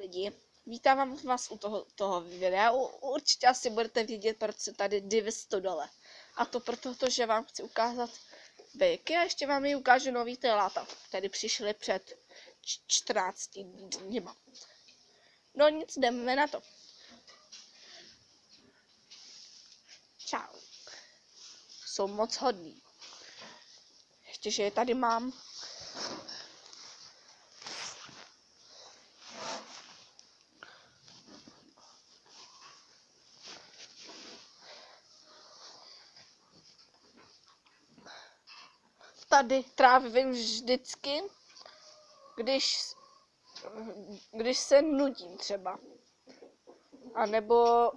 lidi, vítám vás u toho videa. Určitě asi budete vědět, proč se tady diví dole. A to proto, že vám chci ukázat bejky a ještě vám ji ukážu nový téláta, který přišly před 14 dněma. No nic, jdeme na to. Čau. Jsou moc hodný. Ještě, že je tady mám. Tady trávím vždycky, když se nudím třeba. A nebo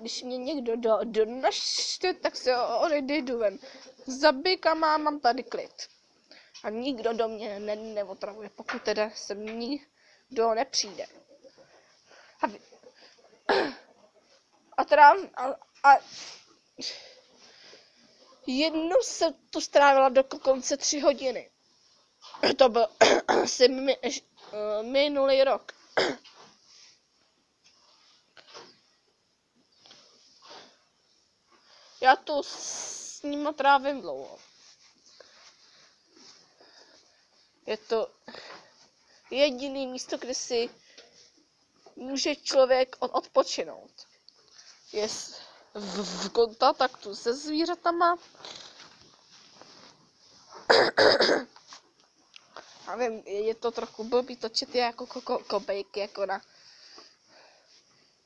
když mě někdo donaštve, tak se odejdu ven. Za bejkama mám tady klid. A nikdo do mě neotravuje, pokud teda sem nikdo nepřijde. A jednou jsem tu strávila dokonce 3 hodiny. To byl asi minulý rok. Já tu s ním trávím dlouho. Je to jediný místo, kde si může člověk odpočinout. Je v kontaktu se zvířatama. Já vím, je to trochu blbý točit jako kobejky, jako na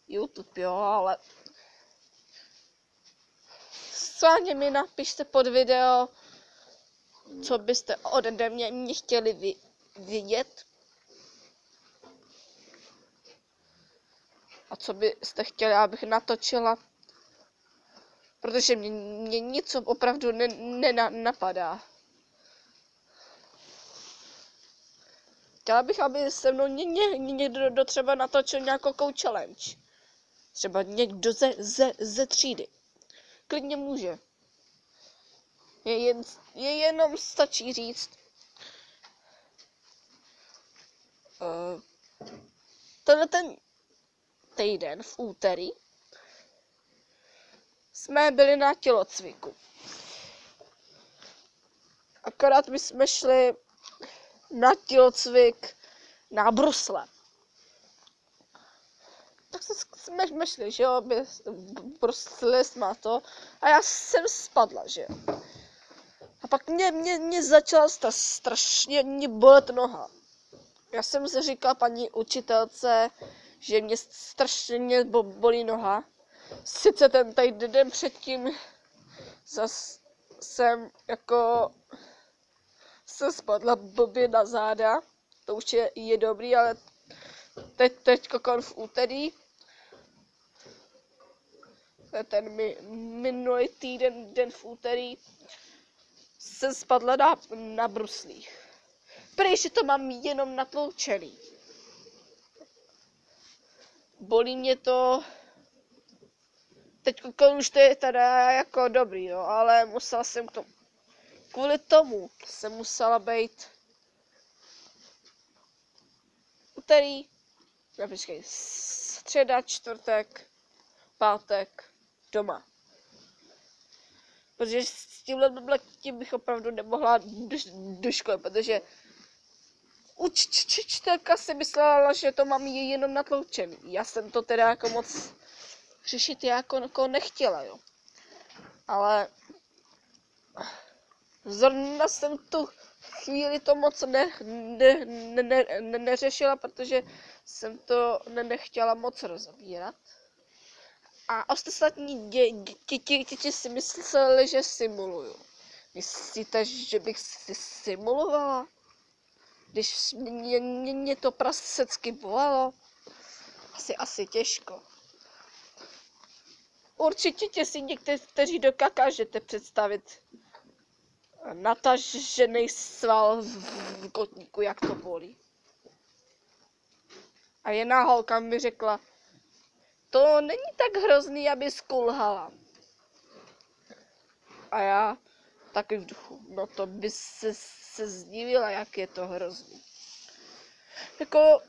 YouTube, jo, ale schválně mi napište pod video, co byste ode mě chtěli vidět. A co byste chtěli, abych natočila. Protože mě nic opravdu nenapadá. Chtěla bych, aby se mnou někdo třeba natočil nějakou challenge. Třeba někdo ze třídy. Klidně může. Je jenom stačí říct. Tenhle ten týden v úterý jsme byli na tělocviku. Akorát my jsme šli na tělocvik na brusle. Tak jsme šli, že jo, brusli jsme to a já jsem spadla, že jo. A pak mě začala strašně bolet noha. Já jsem se říkal paní učitelce, že mě strašně bolí noha. Sice ten týden předtím zas jsem jako se spadla blbě na záda. To už je dobrý, ale teď v úterý, ten minulý den v úterý, jsem spadla na bruslích. Prý, že to mám jenom natloučený. Bolí mě to. Teď už to je teda jako dobrý, jo, ale musela jsem k tomu. Kvůli tomu jsem musela být úterý, středa, čtvrtek, pátek doma. Protože s tímhle blbletím bych opravdu nemohla do školy, protože učitelka si myslela, že to mám jenom natloučený. Já jsem to teda jako moc řešit jako nechtěla, jo. Ale zrovna jsem tu chvíli to moc neřešila, protože jsem to nechtěla moc rozebírat. A ostatní děti si mysleli, že simuluju. Myslíte, že bych si simulovala? Když mě to prasecky bolelo? Asi těžko. Určitě si někteří dokážete představit natažený sval v kotníku, jak to bolí. A jedna holka mi řekla, to není tak hrozný, aby skulhala. A já taky v duchu, no to by se zdivila, jak je to hrozný. Jako,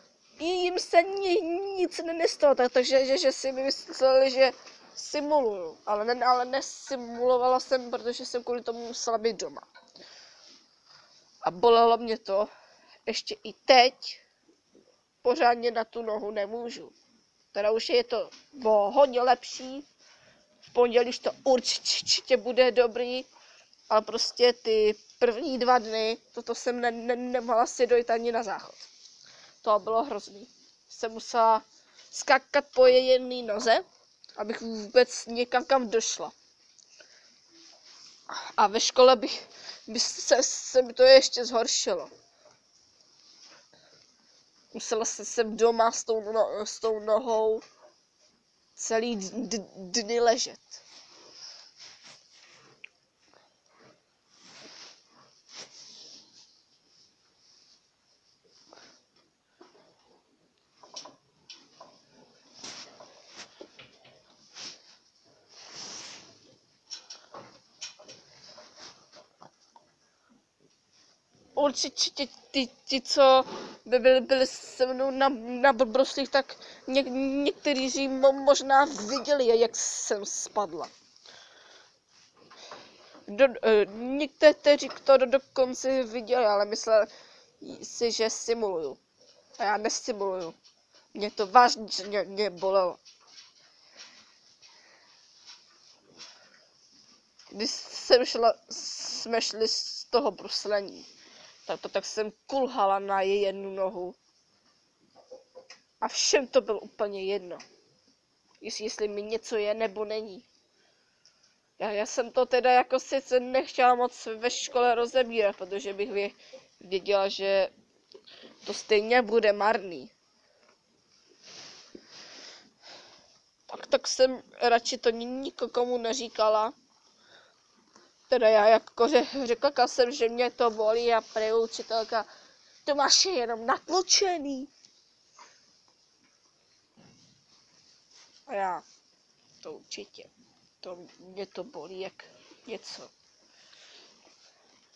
jim se nic nestalo, takže že si mi mysleli, že simuluju, ale nesimulovala jsem, protože jsem kvůli tomu musela být doma. A bolelo mě to, ještě i teď pořádně na tu nohu nemůžu. Teda už je to hodně lepší, v pondělí už to určitě bude dobrý, ale prostě ty první 2 dny, toto jsem nemohla si dojít ani na záchod. To bylo hrozný. Jsem musela skákat po jedné noze, abych vůbec někam kam došla. A ve škole by se mi to ještě zhoršilo. Musela jsem doma s tou nohou celý dny ležet. Určitě ti co by byli se mnou na bruslích, tak někteří možná viděli, jak jsem spadla. Někteří to dokonce viděli, ale mysleli si, že simuluju. A já nesimuluju. Mě to vážně bolelo. Když jsme šli z toho bruslení, tak jsem kulhala na jednu nohu. A všem to bylo úplně jedno. Jestli mi něco je nebo není. Já jsem to teda jako sice nechtěla moc ve škole rozebírat, protože bych věděla, že to stejně bude marný. Tak jsem radši to nikomu neříkala. Teda já jakože řekla jsem, že mě to bolí a prý učitelka, to máš jenom natlučený. A já, to určitě, mě to bolí jak něco.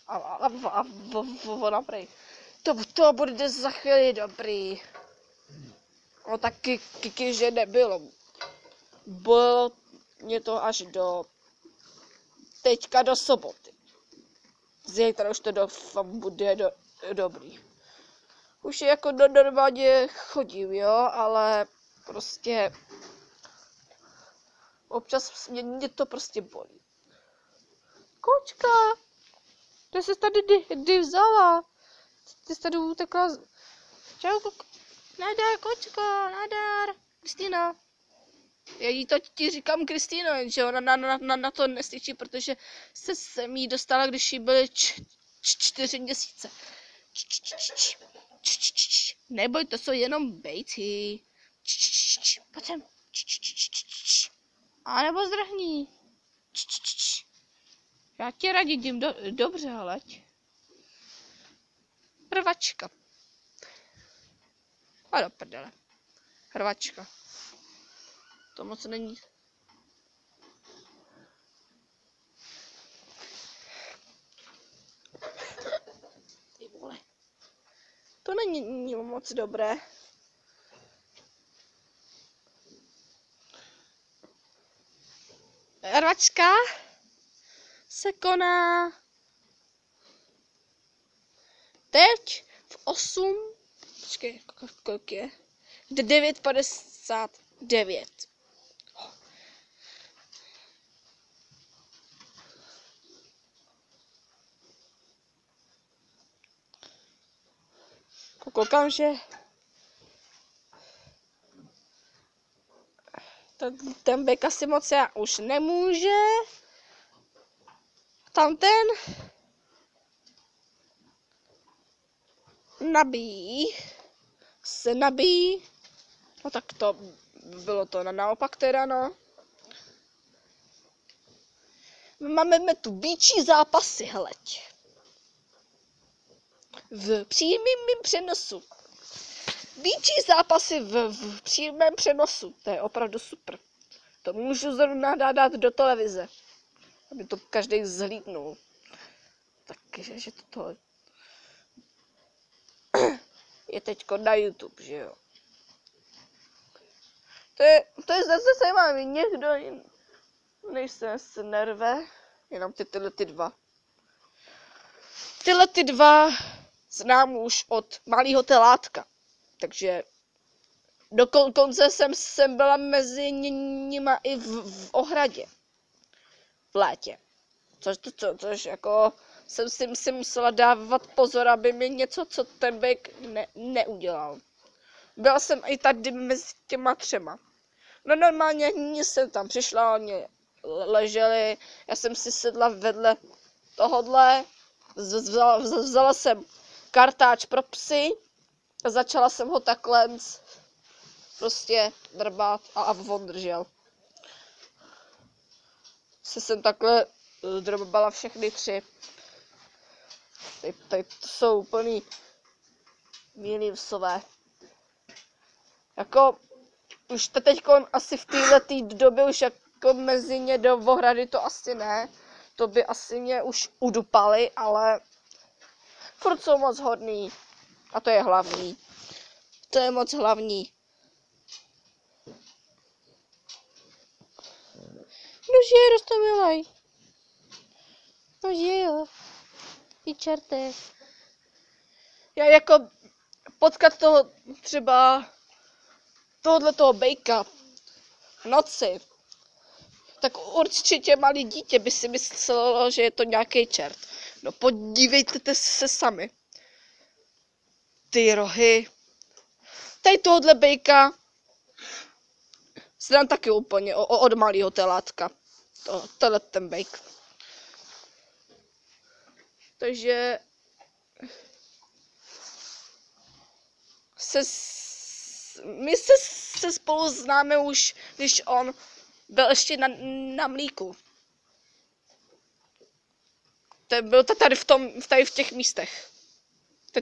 A ona prý, to bude za chvíli dobrý. No taky, že nebylo. Bylo mě to až do teďka do soboty. Zítra už to bude dobrý. Už je jako normálně chodím, jo, ale prostě občas mě to prostě bolí. Kočka, ty jsi tady kdy vzala? Ty jsi tady utekla. Čau, nadar, kočko, nadar, Kristýna. Já jí to ti říkám Kristýno, jenže ona na to neslyší, protože jsem jí dostala, když jí byly 4 měsíce. Neboj, to jsou jenom bejci. Pojď sem. A nebo zdrhni. Já ti radím dobře, hleď. Hrvačka. A do prdele. Hrvačka. To moc není. Ty vole. To není moc dobré. Rvačka se koná teď v 8, počkej, kolik je? 9:59. Koukám, že ten bek asi moc já už nemůže. Tam ten se nabíjí. No tak to bylo to naopak teda, no. Máme tu býčí zápasy, hleď. V přímém přenosu. Býčí zápasy v přímém přenosu. To je opravdu super. To můžu zrovna dát do televize. Aby to každý zhlídnul. Takže to je teďko na YouTube, že jo. To je zase zajímavé, někdo nejsem se nerve, jenom tyhle ty dva. Tyhle ty dva znám už od malého telátka, takže dokonce jsem byla mezi nima i v ohradě v létě. Což jako jsem si musela dávat pozor, aby mi něco, co ten bejk neudělal. Byla jsem i tady mezi těma třema. No normálně jsem tam přišla, oni leželi, já jsem si sedla vedle tohodle, vzala jsem kartáč pro psy a začala jsem ho takhle prostě drbat a on držel. Jsem takhle drbala všechny tři. Tady to jsou úplný milí psové. Jako už to teďko asi v této době už jako mezi ně do ohrady to asi ne. To by asi mě už udupali, ale furt jsou moc hodný. A to je hlavní. To je moc hlavní. No že, Rostomilej. No že jo. Ty čerte. Já jako potkat toho třeba tohoto bejka v noci, tak určitě malý dítě by si myslelo, že je to nějaký čert. No podívejte se sami. Ty rohy. Tady tohohle bejka znám taky úplně od malého telátka. Tohle ten bejk. Takže my se spolu známe už, když on byl ještě na mlíku. Byl tady v těch místech.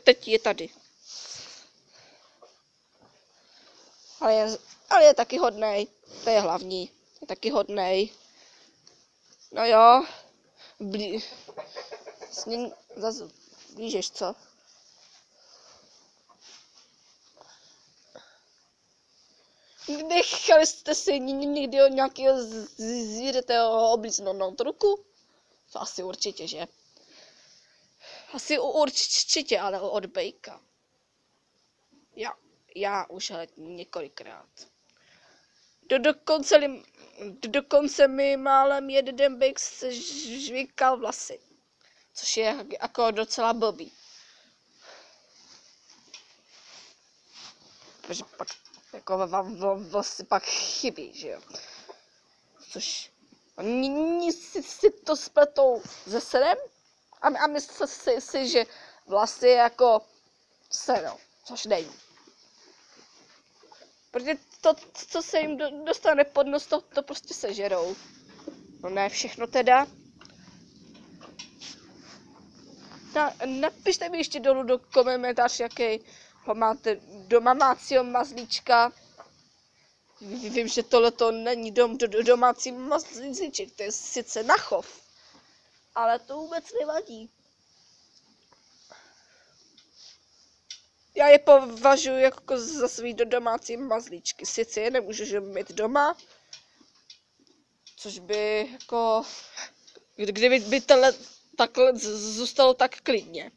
Teď je tady. Ale je taky hodnej. To je hlavní. Je taky hodnej. No jo. S ním zase blížeš, co? Nechali jste si někdy od nějakého zvířete oblíznout ruku? To asi určitě, že? Asi určitě, ale od bejka. Já už ale několikrát. Dokonce mi málem jeden bejk žvíkal vlasy. Což je jako docela blbý. Protože pak jako vám vlastně pak chybí, že jo. Což oni si to spletou se sedem a myslí si, že vlasy jako sedou, což není. Protože to, co se jim dostane pod nos, to prostě sežerou. No ne všechno teda. Napište mi ještě dolů do komentář, jaký ho máte domácího mazlíčka. Vím, že tohleto není domácí mazlíček, to je sice na chov. Ale to vůbec nevadí. Já je považuji jako za svý domácí mazlíčky. Sice je nemůžu mít doma, což by jako... Kdyby by takhle zůstalo tak klidně.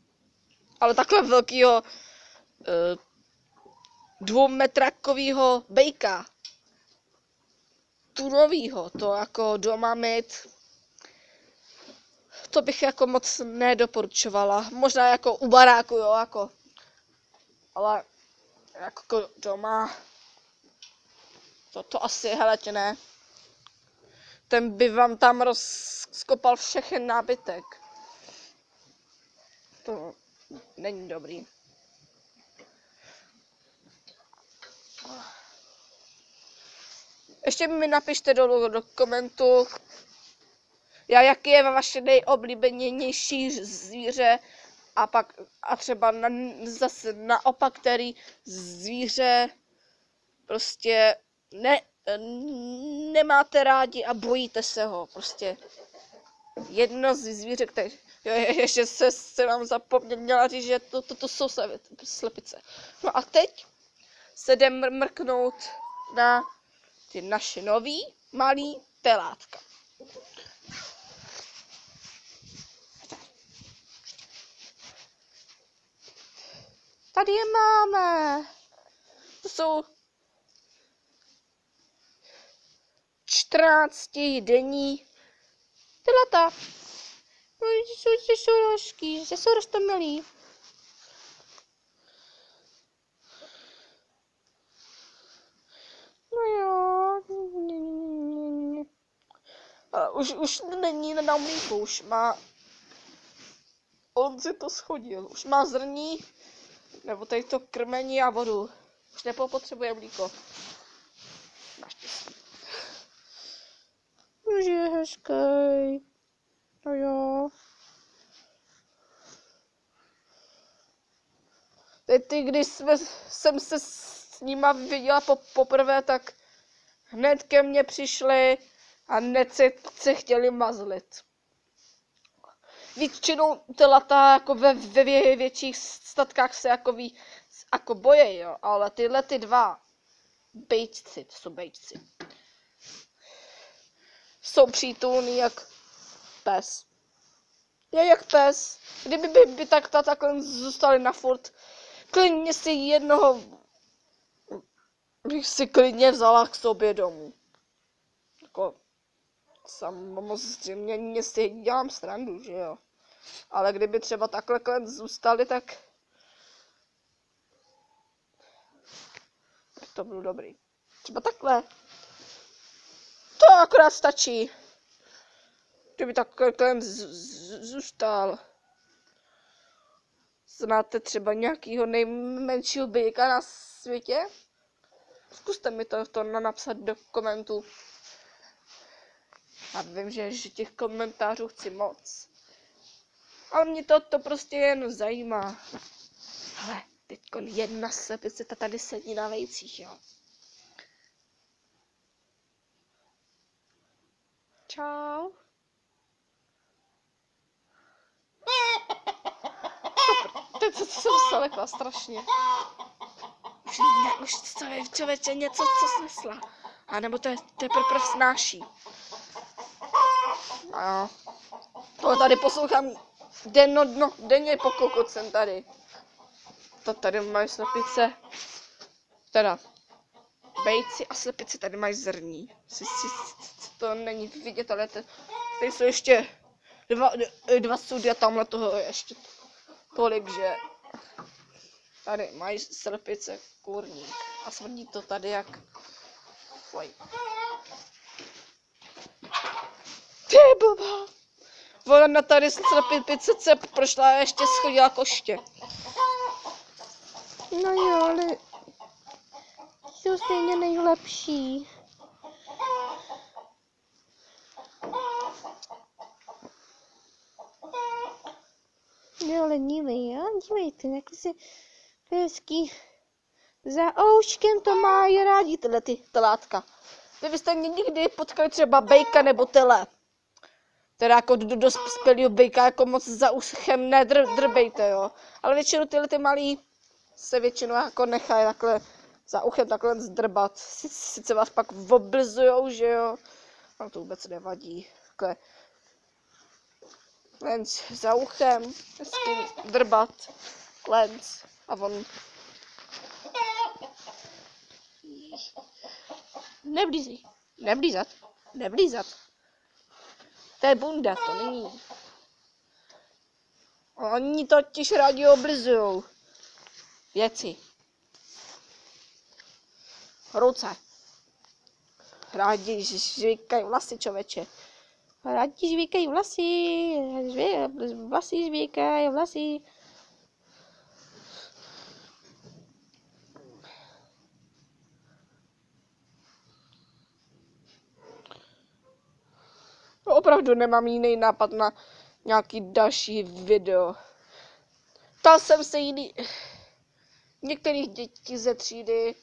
Ale takhle velkýho 2metrovýho bejka, tunovýho, to jako doma mít, to bych jako moc nedoporučovala. Možná jako u baráku, jo, jako. Ale jako doma, to asi, helete, ne. Ten by vám tam rozkopal všechen nábytek. To není dobrý. Ještě mi napište dolů do komentu, jaký je vaše nejoblíbenější zvíře a třeba zase naopak, který zvíře prostě nemáte rádi a bojíte se ho. Prostě jedno z zvíře, které... Ještě se vám zapomněla říct, že to jsou slepice. No a teď se jdem mrknout na ty naše nový malý telátka. Tady je máme. To jsou 14denní telata. No, jsou rožky, jsou roztomilí. No jo. Ale už není na mlíku, už má... On si to schodil, už má zrní, nebo tady to krmení a vodu. Už nepotřebuje mlíko. Naštěstí. Už je hezký. No jo. Teď když jsem se s nima viděla poprvé, tak hned ke mně přišli a hned se chtěli mazlit. Většinou telata jako ve větších statkách se jako bojí, jo, ale tyhle ty dva bejčci, to jsou bejčci, jsou přítulný jak pes. Je jak pes. Kdyby by takhle zůstali na furt, klidně si jednoho bych si klidně vzala k sobě domů. Jako samozřejmě si dělám srandu, že jo. Ale kdyby třeba takhle zůstali, tak to bylo dobrý. Třeba takhle. To akorát stačí. Kdyby takhle zůstal. Znáte třeba nějakýho nejmenšího bejka na světě? Zkuste mi to napsat do komentů. Já vím, že těch komentářů chci moc. Ale mě to prostě jen zajímá. Ale teďko jedna slepice tady sedí na vejcích, jo. Čau. To jsem salekla strašně. Už člověče něco, co snesla. A nebo to je prv snáší. A jo. To tady poslouchám denně po kokot jsem tady. To tady mají slepice. Teda bejci a slepice tady mají zrní. To není vidět, ale tady jsou ještě dva sudy a tamhle toho je ještě tolik, že tady mají slepice kurník. A smrdí to tady jak... Fuj. Ty blbá. Ona tady slepice prošla a ještě schodila koště. No jo, ale jsou stejně nejlepší. Jo, ale dívejte, jak si hezký. Za ouškem to mají rádi tyhle ty telátka. Kdybyste někdy potkali třeba bejka nebo tele. Teda jako dospělýho bejka, jako moc za uchem nedrbejte, jo. Ale většinou tyhle ty malí se většinou jako nechají takhle za uchem takhle zdrbat. Sice vás pak oblizujou, že jo. Ale to vůbec nevadí. Takhle. Lenc za uchem, hezky drbat. Lenc. A on... Neblízej. Neblízat. To je bunda, to není. Oni totiž rádi oblizujou věci. Ruce. Rádi žvíkají vlasy, člověče. Rádi žvíkají vlasy. Vlasy žvíkají vlasy. Opravdu nemám jiný nápad na nějaký další video. Ptal jsem se některých dětí ze třídy,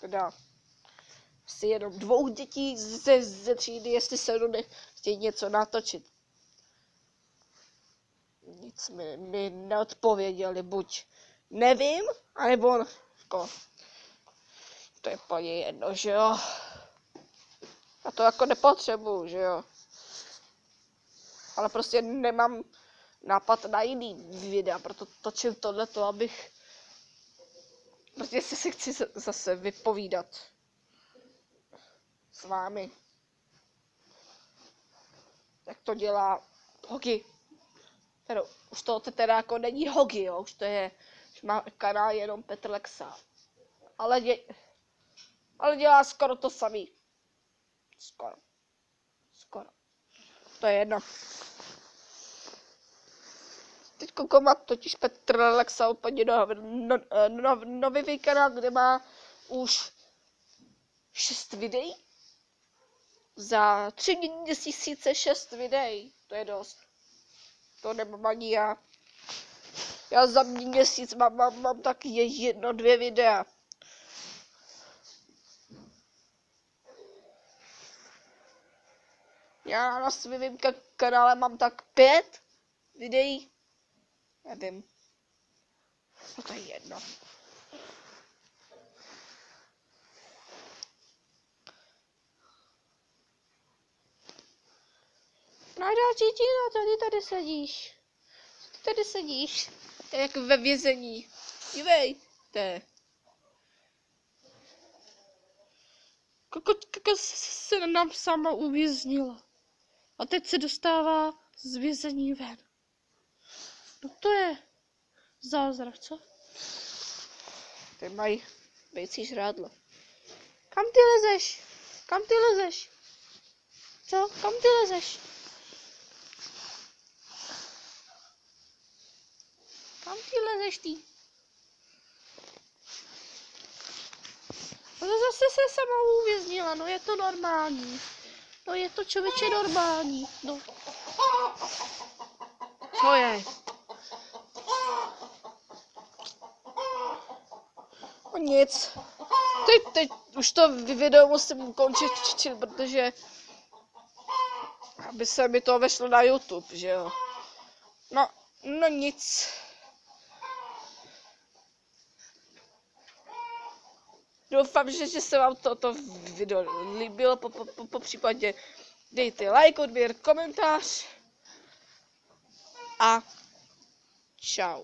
teda asi jenom 2 dětí ze třídy, jestli se mnou chtějí něco natočit. Nic mi neodpověděli, buď nevím, anebo jako To je úplně jedno, že jo. Já to jako nepotřebuju, že jo. Ale prostě nemám nápad na jiný videa, proto točím tohleto, abych... Prostě si chci zase vypovídat s vámi. Jak to dělá Hogi. Už to teda jako není Hogi, jo. Už to je, už má kanál jenom Petr Lexa. Ale dělá skoro to samý. Skoro. To je jedno. Teď má totiž Petr Lexa úplně nový kanál, kde má už 6 videí. Za 3 měsíce 6 videí. To je dost. To nemám ani já. Já za měsíc mám taky 1-2 videa. Já na svém kanále mám tak 5 videí. Nevím. No to je jedno. Najdáči Tino, ty tady sedíš. Ty tady sedíš. To je jak ve vězení. Dívej. To je. Koko se nám sama uvěznila. A teď se dostává z vězení ven. No to je zázrak, co? Ty mají vejcí žrádlo. Kam ty lezeš? Kam ty lezeš? Co? Kam ty lezeš? Kam ty lezeš ty? No zase se sama uvěznila, no je to normální. No je to člověče normální, no. Co je? No nic. Teď už to video musím ukončit, protože aby se mi to vešlo na YouTube, že jo. No nic. Doufám, že se vám toto video líbilo, po případě dejte like, odběr, komentář a čau.